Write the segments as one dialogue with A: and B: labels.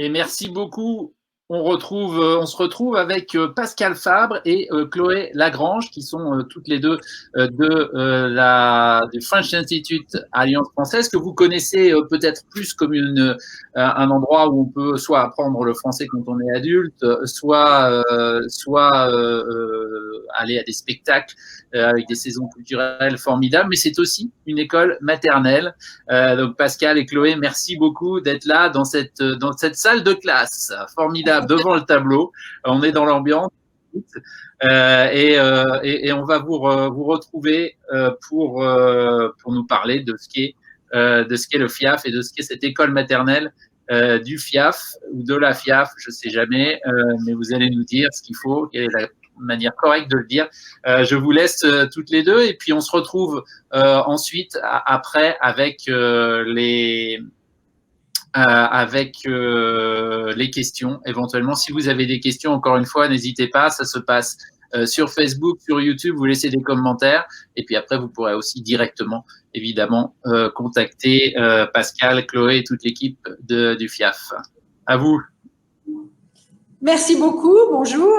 A: Et merci beaucoup. On se retrouve avec Pascal Fabre et Chloé Lagrange, qui sont toutes les deux du French Institute Alliance Française, que vous connaissez peut-être plus comme un endroit où on peut soit apprendre le français quand on est adulte, soit aller à des spectacles avec des saisons culturelles formidables, mais c'est aussi une école maternelle. Donc Pascal et Chloé, merci beaucoup d'être là dans cette salle de classe formidable devant le tableau. On est dans l'ambiance et on va vous retrouver pour nous parler de ce qu'est le FIAF et de ce qu'est cette école maternelle du FIAF ou de la FIAF, je ne sais jamais, mais vous allez nous dire ce qu'il faut, quelle est la manière correcte de le dire. Je vous laisse toutes les deux et puis on se retrouve ensuite après avec les questions éventuellement. Si vous avez des questions, encore une fois, n'hésitez pas, ça se passe sur Facebook, sur YouTube, vous laissez des commentaires et puis après vous pourrez aussi directement évidemment contacter Pascal, Chloé et toute l'équipe du FIAF. À vous.
B: Merci beaucoup, bonjour,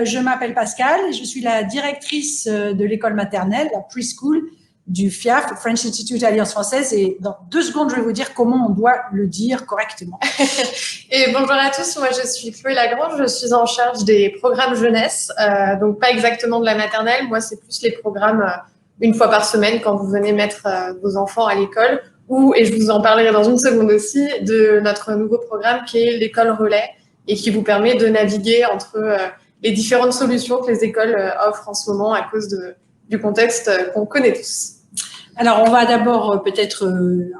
B: je m'appelle Pascal, je suis la directrice de l'école maternelle, la preschool du FIAF, French Institute Alliance Française, et dans 2 secondes, je vais vous dire comment on doit le dire correctement.
C: Et bonjour à tous, moi je suis Chloé Lagrange, je suis en charge des programmes jeunesse, donc pas exactement de la maternelle, moi c'est plus les programmes une fois par semaine quand vous venez mettre vos enfants à l'école, et je vous en parlerai dans une seconde aussi, de notre nouveau programme qui est l'école relais, et qui vous permet de naviguer entre les différentes solutions que les écoles offrent en ce moment à cause du contexte qu'on connaît tous.
B: Alors, on va d'abord peut-être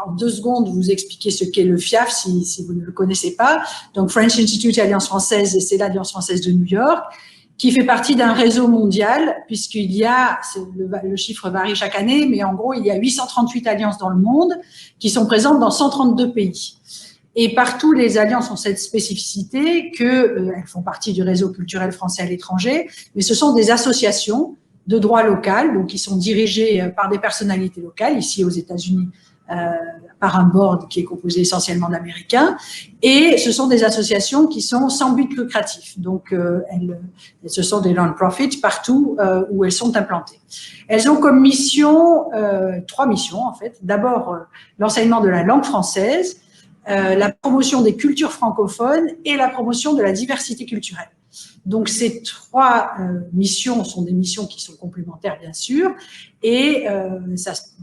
B: en 2 secondes vous expliquer ce qu'est le FIAF si vous ne le connaissez pas. Donc, French Institute Alliance Française, et c'est l'Alliance Française de New York, qui fait partie d'un réseau mondial, puisqu'il y a, le chiffre varie chaque année, mais en gros, il y a 838 alliances dans le monde qui sont présentes dans 132 pays. Et partout, les alliances ont cette spécificité qu'elles font partie du réseau culturel français à l'étranger, mais ce sont des associations de droit local, donc qui sont dirigées par des personnalités locales, ici aux États-Unis, par un board qui est composé essentiellement d'Américains, et ce sont des associations qui sont sans but lucratif, donc ce sont des non-profits partout où elles sont implantées. Elles ont comme mission, 3 missions en fait, d'abord l'enseignement de la langue française, la promotion des cultures francophones et la promotion de la diversité culturelle. Donc, ces 3 missions sont des missions qui sont complémentaires, bien sûr, et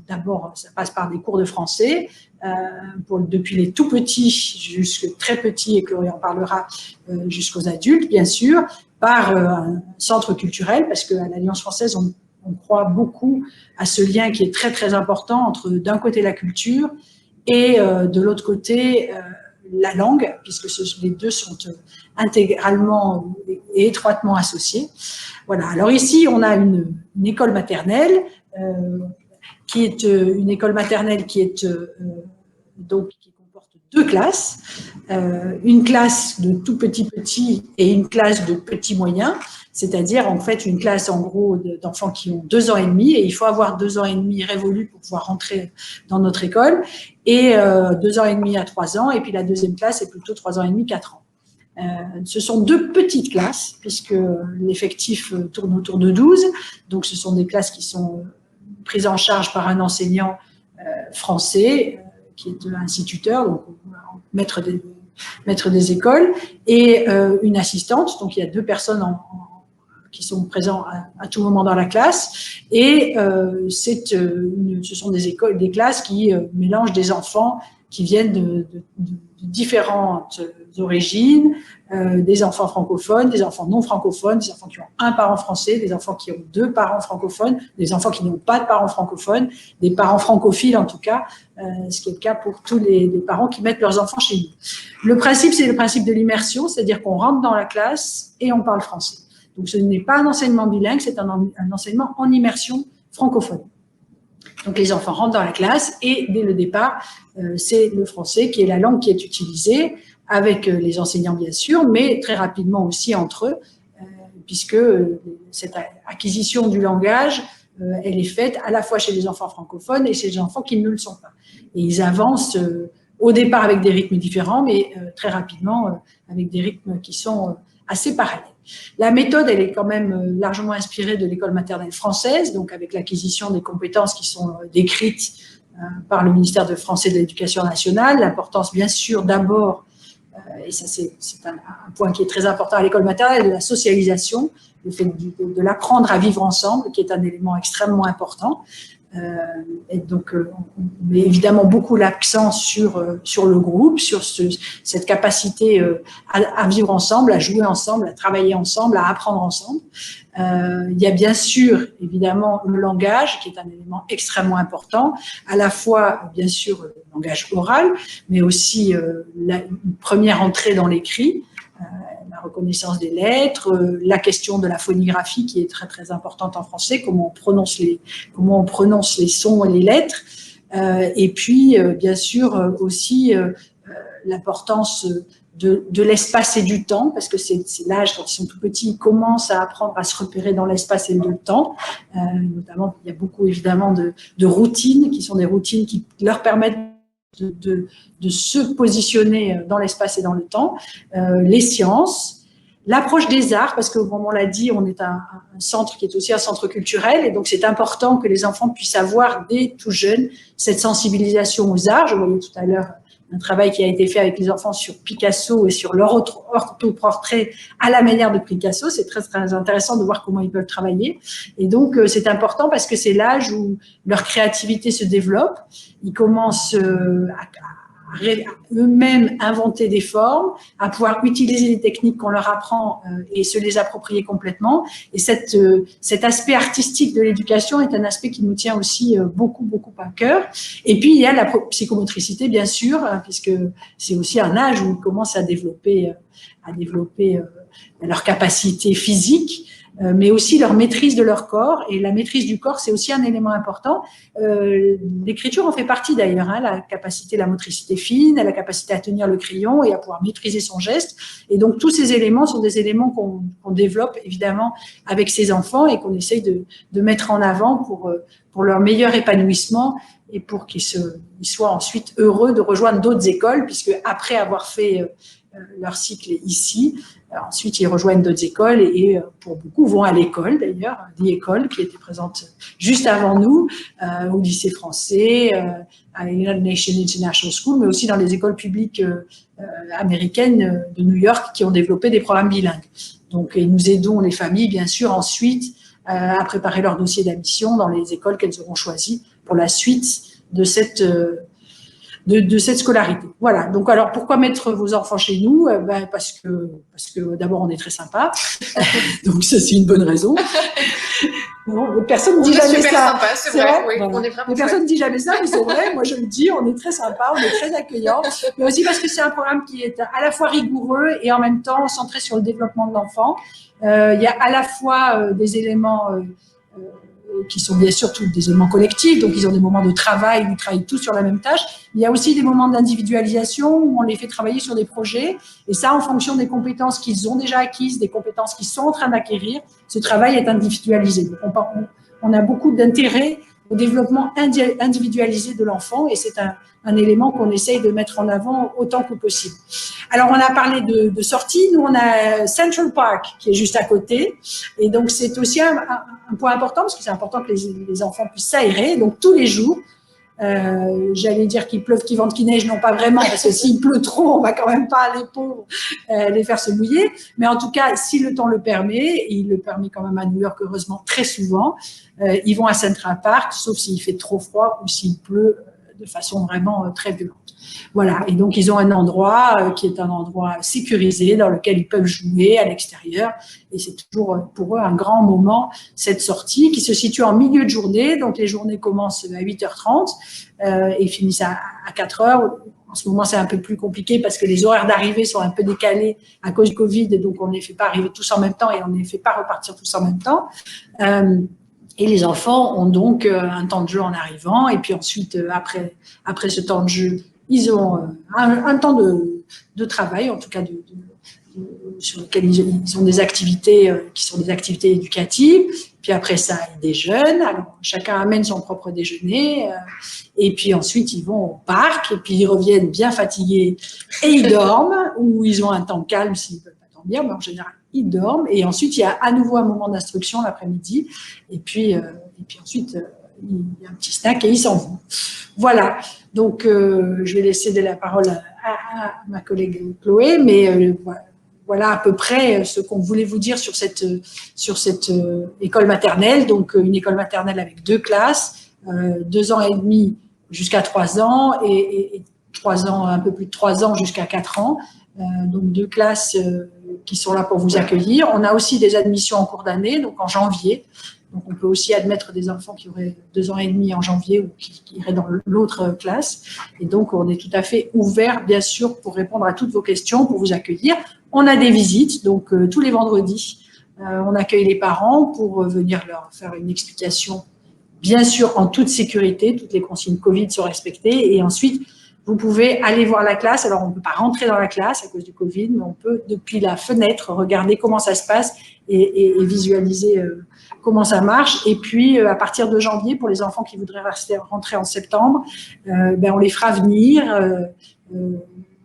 B: d'abord, ça passe par des cours de français, depuis les tout petits jusqu'aux très petits, et Chloé en parlera, jusqu'aux adultes, bien sûr, par un centre culturel, parce qu'à l'Alliance française, on croit beaucoup à ce lien qui est très, très important entre, d'un côté, la culture, et de l'autre côté, la langue, puisque les deux sont intégralement et étroitement associés. Voilà. Alors ici, on a une école maternelle qui est une école maternelle qui comporte 2 classes, une classe de tout petit et une classe de petits moyens, c'est-à-dire en fait une classe en gros d'enfants qui ont 2 ans et demi, et il faut avoir 2 ans et demi révolus pour pouvoir rentrer dans notre école, et 2 ans et demi à 3 ans, et puis la deuxième classe est plutôt 3 ans et demi, 4 ans. Ce sont 2 petites classes, puisque l'effectif tourne autour de 12, donc ce sont des classes qui sont prises en charge par un enseignant français, qui est un instituteur, donc maître des écoles, et une assistante, donc il y a 2 personnes qui sont présents à tout moment dans la classe, et ce sont des classes qui mélangent des enfants qui viennent de différentes origines, des enfants francophones, des enfants non francophones, des enfants qui ont un parent français, des enfants qui ont 2 parents francophones, des enfants qui n'ont pas de parents francophones, des parents francophiles en tout cas, ce qui est le cas pour tous les parents qui mettent leurs enfants chez nous. Le principe, c'est le principe de l'immersion, c'est-à-dire qu'on rentre dans la classe et on parle français. Donc ce n'est pas un enseignement bilingue, c'est un enseignement en immersion francophone. Donc les enfants rentrent dans la classe et dès le départ, c'est le français qui est la langue qui est utilisée, avec les enseignants bien sûr, mais très rapidement aussi entre eux, puisque cette acquisition du langage, elle est faite à la fois chez les enfants francophones et chez les enfants qui ne le sont pas. Et ils avancent au départ avec des rythmes différents, mais très rapidement avec des rythmes qui sont assez parallèles. La méthode, elle est quand même largement inspirée de l'école maternelle française, donc avec l'acquisition des compétences qui sont décrites par le ministère de français de l'Éducation nationale. L'importance, bien sûr, d'abord, et ça c'est un point qui est très important à l'école maternelle, de la socialisation, le fait de l'apprendre à vivre ensemble, qui est un élément extrêmement important. Et donc, on met évidemment beaucoup l'accent sur le groupe, sur cette capacité à vivre ensemble, à jouer ensemble, à travailler ensemble, à apprendre ensemble. Il y a bien sûr, évidemment, le langage, qui est un élément extrêmement important, à la fois, bien sûr, le langage oral, mais aussi une première entrée dans l'écrit, la reconnaissance des lettres, la question de la phonigraphie qui est très très importante en français, comment on prononce les sons et les lettres, et puis bien sûr aussi l'importance de l'espace et du temps, parce que c'est l'âge, quand ils sont tout petits, ils commencent à apprendre à se repérer dans l'espace et le temps. Notamment, il y a beaucoup évidemment de routines qui sont des routines qui leur permettent de se positionner dans l'espace et dans le temps, les sciences, l'approche des arts, parce que comme on l'a dit, on est un centre qui est aussi un centre culturel, et donc c'est important que les enfants puissent avoir dès tout jeunes cette sensibilisation aux arts. Je voyais tout à l'heure un travail qui a été fait avec les enfants sur Picasso et sur leur autoportrait à la manière de Picasso. C'est très, très intéressant de voir comment ils peuvent travailler. Et donc, c'est important parce que c'est l'âge où leur créativité se développe. Ils commencent à eux-mêmes inventer des formes, à pouvoir utiliser les techniques qu'on leur apprend et se les approprier complètement. Et cet aspect artistique de l'éducation est un aspect qui nous tient aussi beaucoup, beaucoup à cœur. Et puis, il y a la psychomotricité, bien sûr, puisque c'est aussi un âge où ils commencent à développer leur capacité physique, mais aussi leur maîtrise de leur corps. Et la maîtrise du corps, c'est aussi un élément important. L'écriture en fait partie d'ailleurs, hein, la capacité, la motricité fine, la capacité à tenir le crayon et à pouvoir maîtriser son geste. Et donc, tous ces éléments sont des éléments qu'on développe évidemment avec ces enfants et qu'on essaye de mettre en avant pour leur meilleur épanouissement et pour qu'ils soient ensuite heureux de rejoindre d'autres écoles, puisque après avoir fait leur cycle ici, ensuite ils rejoignent d'autres écoles et pour beaucoup vont à l'école d'ailleurs, l'école qui était présente juste avant nous, au lycée français, à United Nations International School, mais aussi dans les écoles publiques américaines de New York qui ont développé des programmes bilingues. Donc, et nous aidons les familles, bien sûr, ensuite à préparer leur dossier d'admission dans les écoles qu'elles auront choisies pour la suite de cette scolarité. Voilà. Donc, alors, pourquoi mettre vos enfants chez nous? Parce que d'abord, on est très sympa. Donc, ça, c'est une bonne raison. Non, personne ne dit jamais ça.
C: Sympa, c'est vrai. Oui,
B: voilà.
C: On est vraiment
B: mais personne ne dit jamais ça, mais c'est vrai. Moi, je le dis, on est très sympa, on est très accueillant. Mais aussi parce que c'est un programme qui est à la fois rigoureux et en même temps centré sur le développement de l'enfant. Il y a à la fois des éléments qui sont bien sûr tous des éléments collectifs, donc ils ont des moments de travail où ils travaillent tous sur la même tâche. Il y a aussi des moments d'individualisation où on les fait travailler sur des projets, et ça en fonction des compétences qu'ils ont déjà acquises, des compétences qu'ils sont en train d'acquérir, ce travail est individualisé. Donc on a beaucoup d'intérêt au développement individualisé de l'enfant, et c'est un élément qu'on essaye de mettre en avant autant que possible. Alors, on a parlé de sortie. Nous, on a Central Park qui est juste à côté. Et donc, c'est aussi un point important parce que c'est important que les enfants puissent s'aérer. Donc, tous les jours, j'allais dire qu'il pleuve, qu'il vente, qu'il neige, non pas vraiment, parce que s'il pleut trop, on va quand même pas, les pauvres, les faire se mouiller. Mais en tout cas, si le temps le permet, et il le permet quand même à New York, heureusement, très souvent, ils vont à Central Park, sauf s'il fait trop froid ou s'il pleut de façon vraiment très violente. Voilà, et donc ils ont un endroit qui est un endroit sécurisé dans lequel ils peuvent jouer à l'extérieur, et c'est toujours pour eux un grand moment, cette sortie qui se situe en milieu de journée. Donc les journées commencent à 8h30 et finissent à 4h. En ce moment, c'est un peu plus compliqué parce que les horaires d'arrivée sont un peu décalés à cause du Covid, et donc on ne les fait pas arriver tous en même temps et on ne les fait pas repartir tous en même temps. Et les enfants ont donc un temps de jeu en arrivant, et puis ensuite, après ce temps de jeu, ils ont un temps de travail, en tout cas sur lequel ils ont des activités qui sont des activités éducatives. Puis après ça, ils déjeunent. Alors, chacun amène son propre déjeuner. Et puis ensuite, ils vont au parc. Et puis, ils reviennent bien fatigués et ils dorment. Ou ils ont un temps calme s'ils ne veulent pas dormir. Mais en général, ils dorment. Et ensuite, il y a à nouveau un moment d'instruction l'après-midi. Et puis ensuite, il y a un petit snack et ils s'en vont. Voilà. Donc, je vais laisser la parole à ma collègue Chloé. Mais voilà à peu près ce qu'on voulait vous dire sur cette école maternelle. Donc, une école maternelle avec 2 classes, 2 ans et demi jusqu'à 3 ans et 3 ans, un peu plus de 3 ans jusqu'à 4 ans. Donc, 2 classes qui sont là pour vous accueillir. On a aussi des admissions en cours d'année, donc en janvier. Donc, on peut aussi admettre des enfants qui auraient 2 ans et demi en janvier ou qui iraient dans l'autre classe. Et donc, on est tout à fait ouvert, bien sûr, pour répondre à toutes vos questions, pour vous accueillir. On a des visites, donc tous les vendredis, on accueille les parents pour venir leur faire une explication, bien sûr en toute sécurité, toutes les consignes Covid sont respectées. Et ensuite, vous pouvez aller voir la classe. Alors, on ne peut pas rentrer dans la classe à cause du Covid, mais on peut, depuis la fenêtre, regarder comment ça se passe et visualiser comment ça marche. Et puis, à partir de janvier, pour les enfants qui voudraient rentrer en septembre, on les fera venir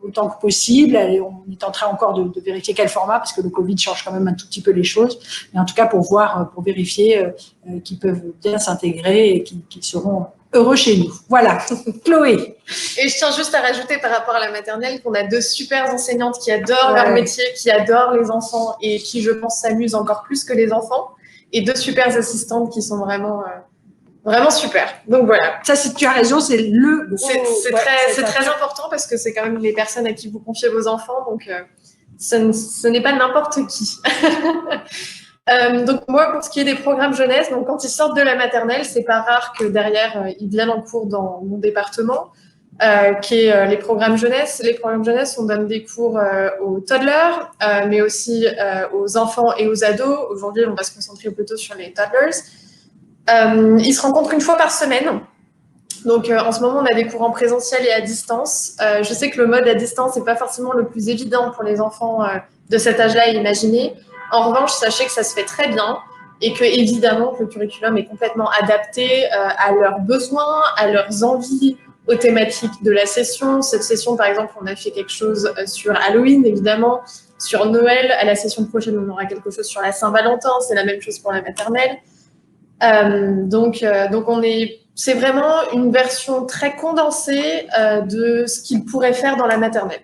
B: autant que possible. On est en train encore de vérifier quel format, parce que le Covid change quand même un tout petit peu les choses. Mais en tout cas, pour vérifier qu'ils peuvent bien s'intégrer et qu'ils seront heureux chez nous. Voilà. Chloé.
C: Et je tiens juste à rajouter par rapport à la maternelle qu'on a 2 super enseignantes qui adorent leur métier, qui adorent les enfants et qui, je pense, s'amusent encore plus que les enfants. Et 2 super assistantes qui sont vraiment super. Donc voilà.
B: Ça, tu as raison, c'est
C: c'est très important parce que c'est quand même les personnes à qui vous confiez vos enfants. Donc ce n'est pas n'importe qui. Donc moi, pour ce qui est des programmes jeunesse, donc quand ils sortent de la maternelle, c'est pas rare que derrière ils viennent en cours dans mon département, qui est les programmes jeunesse. Les programmes jeunesse, on donne des cours aux toddlers, mais aussi aux enfants et aux ados. Aujourd'hui, on va se concentrer plutôt sur les toddlers. Ils se rencontrent une fois par semaine. Donc, en ce moment, on a des cours en présentiel et à distance. Je sais que le mode à distance n'est pas forcément le plus évident pour les enfants de cet âge-là à imaginer. En revanche, sachez que ça se fait très bien et que, évidemment, le curriculum est complètement adapté à leurs besoins, à leurs envies, aux thématiques de la session. Cette session, par exemple, on a fait quelque chose sur Halloween, évidemment, sur Noël. À la session prochaine, on aura quelque chose sur la Saint-Valentin. C'est la même chose pour la maternelle. Donc c'est vraiment une version très condensée de ce qu'ils pourraient faire dans la maternelle.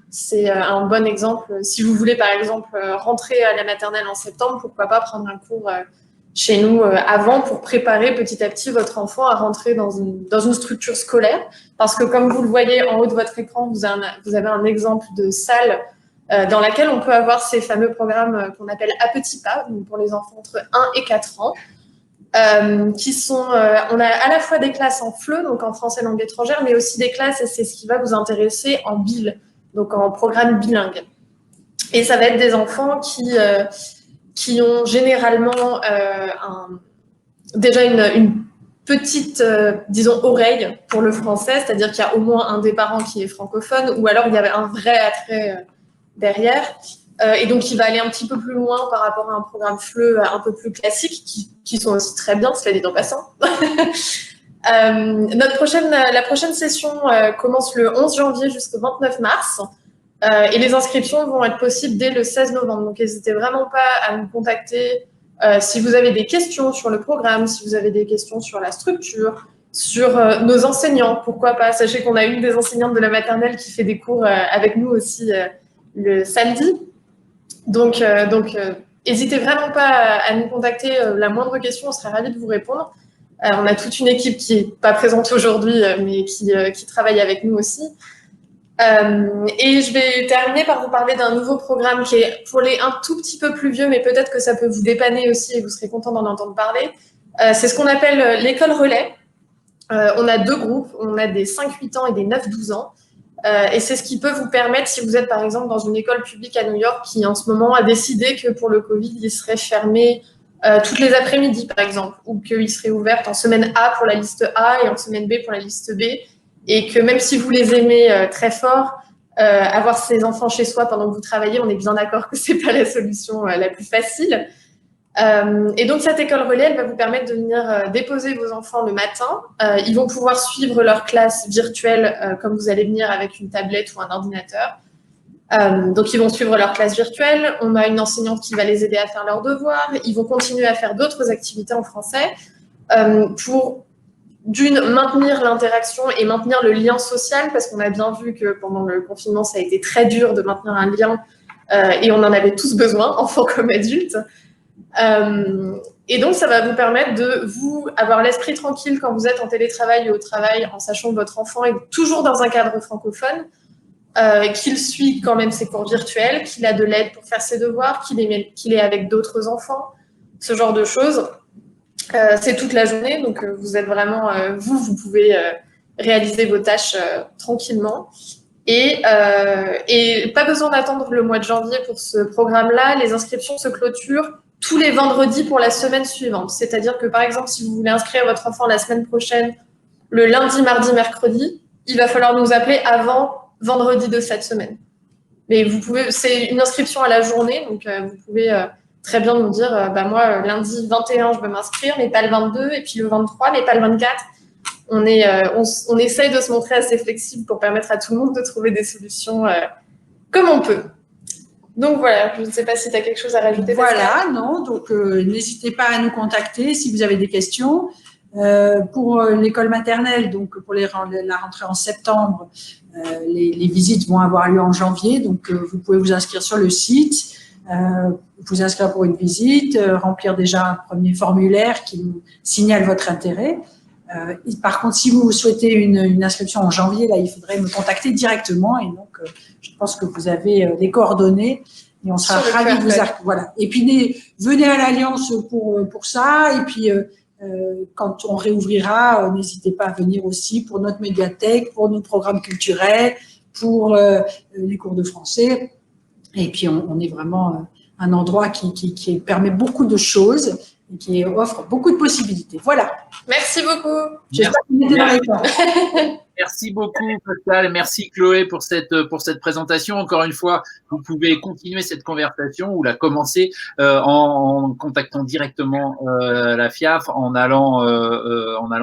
C: C'est un bon exemple. Si vous voulez, par exemple, rentrer à la maternelle en septembre, pourquoi pas prendre un cours chez nous avant pour préparer petit à petit votre enfant à rentrer dans une structure scolaire. Parce que comme vous le voyez en haut de votre écran, vous avez un exemple de salle dans laquelle on peut avoir ces fameux programmes qu'on appelle à petits pas, donc pour les enfants entre 1 et 4 ans. Qui sont, on a à la fois des classes en FLE, donc en français langue étrangère, mais aussi des classes, et c'est ce qui va vous intéresser, en BIL, donc en programme bilingue. Et ça va être des enfants qui ont généralement déjà une petite, disons, oreille pour le français, c'est-à-dire qu'il y a au moins un des parents qui est francophone, ou alors il y avait un vrai attrait derrière. Et donc, il va aller un petit peu plus loin par rapport à un programme FLE un peu plus classique, qui sont aussi très bien, cela dit en passant. La prochaine session commence le 11 janvier jusqu'au 29 mars. Et les inscriptions vont être possibles dès le 16 novembre. Donc, n'hésitez vraiment pas à nous contacter si vous avez des questions sur le programme, si vous avez des questions sur la structure, sur nos enseignants, pourquoi pas. Sachez qu'on a une des enseignantes de la maternelle qui fait des cours avec nous aussi le samedi. Donc, n'hésitez vraiment pas à nous contacter. La moindre question, on serait ravis de vous répondre. On a toute une équipe qui n'est pas présente aujourd'hui, mais qui travaille avec nous aussi. Et je vais terminer par vous parler d'un nouveau programme qui est pour les un tout petit peu plus vieux, mais peut-être que ça peut vous dépanner aussi et vous serez content d'en entendre parler. C'est ce qu'on appelle l'école relais. On a 2 groupes, on a des 5-8 ans et des 9-12 ans. Et c'est ce qui peut vous permettre, si vous êtes par exemple dans une école publique à New York qui en ce moment a décidé que pour le Covid, il serait fermé toutes les après-midi par exemple, ou qu'il serait ouvert en semaine A pour la liste A et en semaine B pour la liste B, et que même si vous les aimez très fort, avoir ces enfants chez soi pendant que vous travaillez, on est bien d'accord que c'est pas la solution la plus facile. Et donc, cette école relais, elle va vous permettre de venir déposer vos enfants le matin. Ils vont pouvoir suivre leur classe virtuelle comme vous allez venir avec une tablette ou un ordinateur. Donc, ils vont suivre leur classe virtuelle. On a une enseignante qui va les aider à faire leurs devoirs. Ils vont continuer à faire d'autres activités en français pour, maintenir l'interaction et maintenir le lien social, parce qu'on a bien vu que pendant le confinement, ça a été très dur de maintenir un lien et on en avait tous besoin, enfants comme adultes. Et donc, ça va vous permettre de vous avoir l'esprit tranquille quand vous êtes en télétravail ou au travail, en sachant que votre enfant est toujours dans un cadre francophone, qu'il suit quand même ses cours virtuels, qu'il a de l'aide pour faire ses devoirs, qu'il est avec d'autres enfants, ce genre de choses. C'est toute la journée, donc vous êtes vraiment, vous pouvez réaliser vos tâches tranquillement. Et pas besoin d'attendre le mois de janvier pour ce programme-là. Les inscriptions se clôturent tous les vendredis pour la semaine suivante. C'est-à-dire que, par exemple, si vous voulez inscrire votre enfant la semaine prochaine, le lundi, mardi, mercredi, il va falloir nous appeler avant vendredi de cette semaine. Mais vous pouvez, c'est une inscription à la journée, donc vous pouvez très bien nous dire, moi, lundi 21, je veux m'inscrire, mais pas le 22, et puis le 23, mais pas le 24. On essaye de se montrer assez flexible pour permettre à tout le monde de trouver des solutions comme on peut. Donc voilà, je ne sais pas si tu as quelque chose à rajouter.
B: Voilà, non, donc n'hésitez pas à nous contacter si vous avez des questions. Pour l'école maternelle, donc pour la rentrée en septembre, les visites vont avoir lieu en janvier, donc vous pouvez vous inscrire sur le site, vous inscrire pour une visite, remplir déjà un premier formulaire qui nous signale votre intérêt. Par contre, si vous souhaitez une inscription en janvier, là, il faudrait me contacter directement. Et donc, je pense que vous avez les coordonnées et on sera ravis de vous accueillir. Voilà. Et puis, venez à l'Alliance pour ça. Et puis, quand on réouvrira, n'hésitez pas à venir aussi pour notre médiathèque, pour nos programmes culturels, pour les cours de français. Et puis, on est vraiment un endroit qui permet beaucoup de choses et qui offre beaucoup de possibilités. Voilà.
C: Merci beaucoup.
B: J'espère que vous étiez dans les temps.
A: Merci beaucoup, Pascal. Merci, Chloé, pour cette présentation. Encore une fois, vous pouvez continuer cette conversation ou la commencer en contactant directement la FIAF, en allant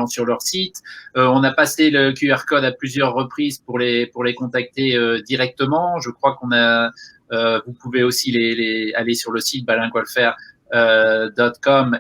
A: sur leur site. On a passé le QR code à plusieurs reprises pour les contacter directement. Je crois vous pouvez aussi aller sur le site bilingualfaire.com.